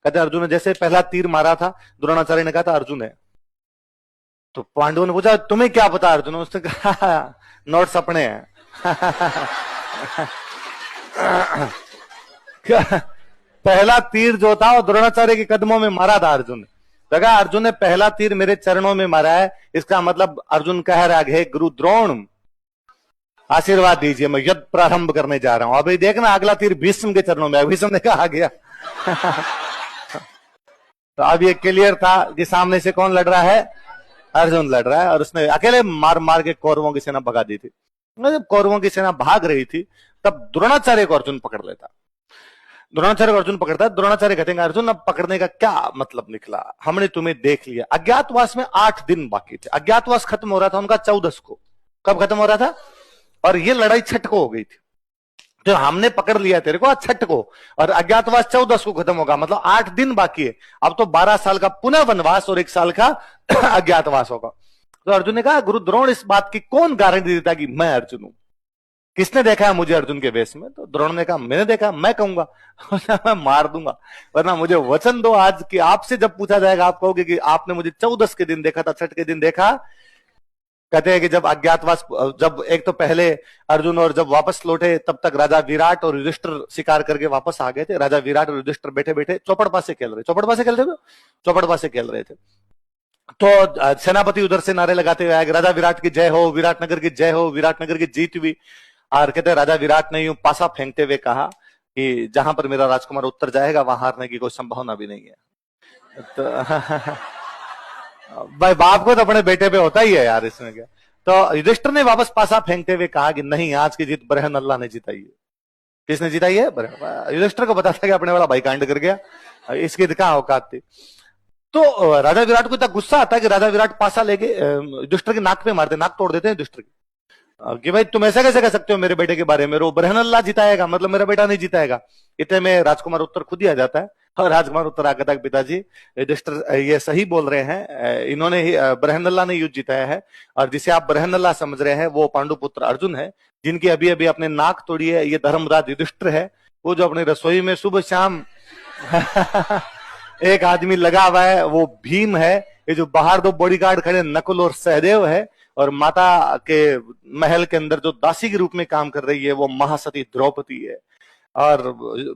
कहते अर्जुन ने जैसे पहला तीर मारा था, द्रोणाचार्य ने कहा था अर्जुन है। तो पांडवों ने पूछा तुम्हें क्या पता अर्जुन? उसने कहा नोट्स अपने हैं। पहला तीर जो था वो द्रोणाचार्य के कदमों में मारा था अर्जुन ने। तो कहा अर्जुन ने पहला तीर मेरे चरणों में मारा है, इसका मतलब अर्जुन कह रहा है गुरु द्रोण आशीर्वाद दीजिए, मैं युद्ध प्रारंभ करने जा रहा हूं। अभी देखना अगला तीर भीष्म के चरणों में, भीष्म ने कहा आ गया। तो अब ये क्लियर था कि सामने से कौन लड़ रहा है? अर्जुन लड़ रहा है, और उसने अकेले मार मार के कौरवों की सेना भगा दी थी। जब कौरवों की सेना भाग रही थी तब द्रोणाचार्य को अर्जुन पकड़ लेता। द्रोणाचार्य को अर्जुन पकड़ता है। द्रोणाचार्य कहते हैं अर्जुन अब पकड़ने का क्या मतलब निकला, हमने तुम्हें देख लिया। अज्ञातवास में 8 दिन बाकी थे। अज्ञातवास खत्म हो रहा था उनका 14 को। कब खत्म हो रहा था? और ये लड़ाई 6 को हो गई थी। तो हमने पकड़ लिया तेरे को आज 6 को, और अज्ञातवास 14 को खत्म होगा, मतलब 8 दिन बाकी है। अब तो 12 साल का पुनः वनवास और 1 साल का अज्ञातवास होगा। तो अर्जुन ने कहा गुरु द्रोण इस बात की कौन गारंटी देता कि मैं अर्जुन हूं? किसने देखा है मुझे अर्जुन के वेश में? तो द्रोण ने कहा मैंने देखा, मैं कहूंगा। मैं मार दूंगा, वरना मुझे वचन दो आज कि आपसे जब पूछा जाएगा आप कहोगे कि आपने मुझे 14 के दिन देखा था, 6 के दिन देखा। कहते हैं कि जब अज्ञातवास, जब एक तो पहले अर्जुन और जब वापस लौटे तब तक राजा विराट और युधिष्ठिर शिकार करके वापस आ गए थे। राजा विराट और युधिष्ठिर बैठे बैठे चौपड़ से खेल रहे, चौपड़ से खेल रहे थे। तो सेनापति उधर से नारे लगाते हुए आए राजा विराट की जय हो, विराटनगर की जय हो, विराटनगर की जीत हुई। और कहते हैं राजा विराट ने यूं पासा फेंकते हुए कहा कि जहां पर मेरा राजकुमार उत्तर जाएगा वहां हारने की कोई संभावना भी नहीं है। तो भाई बाप को तो अपने बेटे पे होता ही है यार, इसमें क्या। तो युधिष्ठिर ने वापस पासा फेंकते हुए कहा कि नहीं, आज की जीत बरहन अल्लाह ने जिताई है। किसने जिताई है? युधिष्ठिर को पता था कि अपने वाला भाई कांड कर गया, इसकी कहां औकात थी। तो राजा विराट को इतना गुस्सा आता है कि राजा विराट पासा लेके युधिष्ठिर की नाक पे मारते, नाक तोड़ देते हैं युधिष्ठिर की। कि भाई तुम ऐसा कैसे कह सकते हो मेरे बेटे के बारे में? बरहन अल्लाह जिताएगा, मतलब मेरा बेटा नहीं जिताएगा। इतने में राजकुमार उत्तर खुद ही आ जाता है, और राजकुमार उत्तर आकर तक पिताजी युधिष्ठिर ये सही बोल रहे हैं, इन्होंने ही बरहन अल्लाह ने युद्ध जिताया है, और जिसे आप बरहन अल्लाह समझ रहे हैं वो पांडुपुत्र अर्जुन है, जिनकी अभी अभी अपने नाक तोड़ी है ये धर्मराज युधिष्ठिर है। वो जो अपनी रसोई में सुबह शाम एक आदमी लगा हुआ है वो भीम है। ये जो बाहर 2 बॉडीगार्ड खड़े नकुल और सहदेव है, और माता के महल के अंदर जो दासी के रूप में काम कर रही है वो महासती द्रौपदी है। और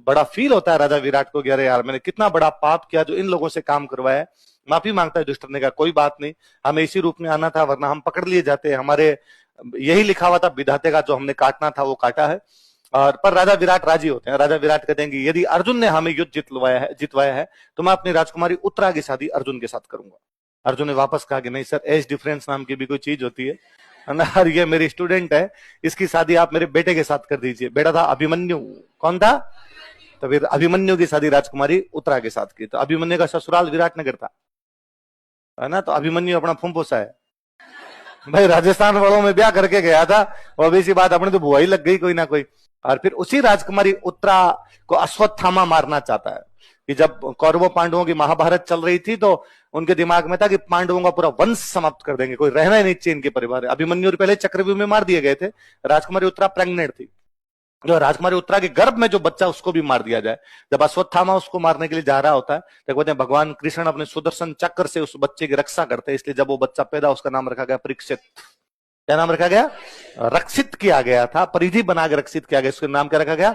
बड़ा फील होता है राजा विराट को कि अरे यार मैंने कितना बड़ा पाप किया जो इन लोगों से काम करवाया। माफी मांगता है युधिष्ठिर ने कहा कोई बात नहीं, हमें इसी रूप में आना था वरना हम पकड़ लिए जाते। हमारे यही लिखा हुआ था विधाते का, जो हमने काटना था वो काटा है। और पर राजा विराट राजी होते हैं। राजा विराट कहते हैं कि यदि अर्जुन ने हमें युद्ध जितवाया है तो मैं अपनी राजकुमारी उत्तरा की शादी अर्जुन के साथ करूंगा। अर्जुन ने वापस कहा कि नहीं सर, एज डिफरेंस नाम की भी कोई चीज होती है ना, और ये मेरी स्टूडेंट है, इसकी शादी आप मेरे बेटे के साथ कर दीजिए। बेटा था अभिमन्यु। कौन था? तो फिर अभिमन्यु की शादी राजकुमारी उत्तरा के साथ की। तो अभिमन्यु का ससुराल विराटनगर था, है ना। तो अभिमन्यु अपना फुंफुसा है भाई, राजस्थान वालों में ब्याह करके गया था, और अभी सी बात अपने तो बुआ ही लग गई कोई ना कोई। और फिर उसी राजकुमारी उत्तरा को अश्वत्थामा मारना चाहता है कि जब कौरवों पांडवों की महाभारत चल रही थी तो उनके दिमाग में था कि पांडवों का पूरा वंश समाप्त कर देंगे, कोई रहना ही नहीं चाहिए इनके परिवार। अभिमन्यु पहले चक्रव्यूह में मार दिए गए थे। राजकुमारी उत्तरा प्रेग्नेंट थी, जो राजकुमारी उत्तरा के गर्भ में जो बच्चा उसको भी मार दिया जाए। जब अश्वत्थामा उसको मारने के लिए जा रहा होता है तो कहते हैं भगवान कृष्ण अपने सुदर्शन चक्र से उस बच्चे की रक्षा करते हैं, इसलिए जब वो बच्चा पैदा उसका नाम रखा गया परीक्षित। क्या नाम रखा गया? रक्षित किया गया था, परिधि बना के रक्षित किया गया। उसका नाम क्या रखा गया?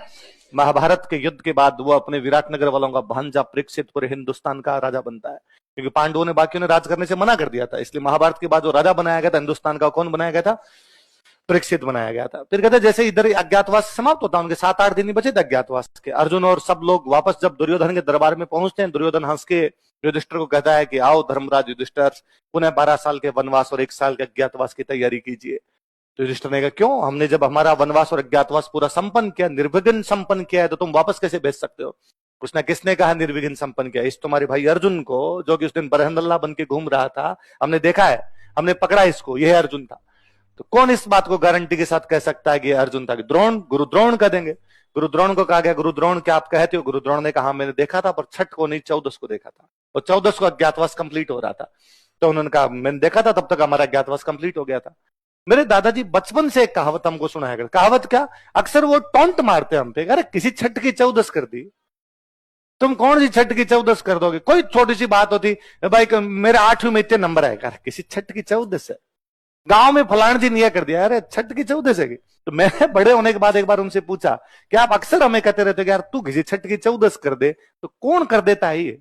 महाभारत के युद्ध के बाद वो अपने विराटनगर वालों का भांजा परीक्षित पूरे हिंदुस्तान का राजा बनता है, क्योंकि पांडवों ने बाकियों ने राज करने से मना कर दिया था। इसलिए महाभारत के बाद जो राजा बनाया गया था हिंदुस्तान का, कौन बनाया गया था? परीक्षित बनाया गया था। फिर कहते जैसे इधर अज्ञातवास समाप्त होता है, उनके 7-8 दिन ही बचे थे अज्ञातवास के। अर्जुन और सब लोग वापस जब दुर्योधन के दरबार में पहुंचते हैं, दुर्योधन हंस के युधिष्ठिर को कहता है कि आओ धर्मराज युधिष्ठिर, पुनः 12 साल के वनवास और 1 साल के अज्ञातवास की तैयारी कीजिए। तो युधिष्ठिर ने कहा क्यों? हमने जब हमारा वनवास और अज्ञातवास पूरा संपन्न किया, निर्विघ्न संपन्न किया है, तो तुम वापस कैसे भेज सकते हो? उसने किसने कहा निर्विघ्न संपन्न किया? इस तुम्हारे भाई अर्जुन को, जो कि उस दिन बरहनल्ला बन के घूम रहा था, हमने देखा है, हमने पकड़ा इसको, यह अर्जुन था। तो कौन इस बात को गारंटी के साथ कह सकता है कि अर्जुन था? कि द्रोण, गुरु द्रोण कह देंगे। गुरु द्रोण को कहा गया गुरु द्रोण क्या आप कहते हो? गुरु द्रोण ने कहा मैंने देखा था, पर 6 को नहीं 14 को देखा था, और 14 को अज्ञातवास कंप्लीट हो रहा था। तो उन्होंने कहा मैंने देखा था, तब तक हमारा अज्ञातवास कंप्लीट हो गया था। मेरे दादाजी बचपन से एक कहावत हमको सुनाया गया। कहावत क्या? अक्सर वो टॉन्ट मारते हम पे, अरे किसी 6 की 14 कर दी, तुम कौन सी छठ की चौदस कर दोगे? कोई छोटी सी बात होती, भाई मेरे 8वीं में इतने नंबर है, किसी छठ की चौदस है, गांव में फलान जी निया कर दिया, अरे छठ की चौदस है। तो मैंने बड़े होने के बाद एक बार उनसे पूछा कि आप अक्सर हमें कहते रहते हो यार तू किसी छठ की चौदस कर दे, तो कौन कर देता है ये?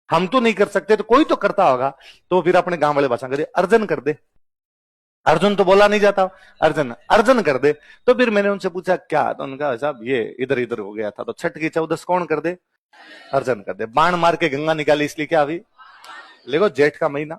हम तो नहीं कर सकते, तो कोई तो करता होगा। तो फिर अपने गांव वाले भाषा करे, अर्जन कर दे। अर्जुन तो बोला नहीं जाता, अर्जन अर्जन कर दे। तो फिर मैंने उनसे पूछा क्या, तो उनका साहब ये इधर इधर हो गया था, तो छठ की चौदस कौन कर दे? अर्जन कर दे। बाण मार के गंगा निकाली इसलिए क्या अभी? देखो जेठ का महीना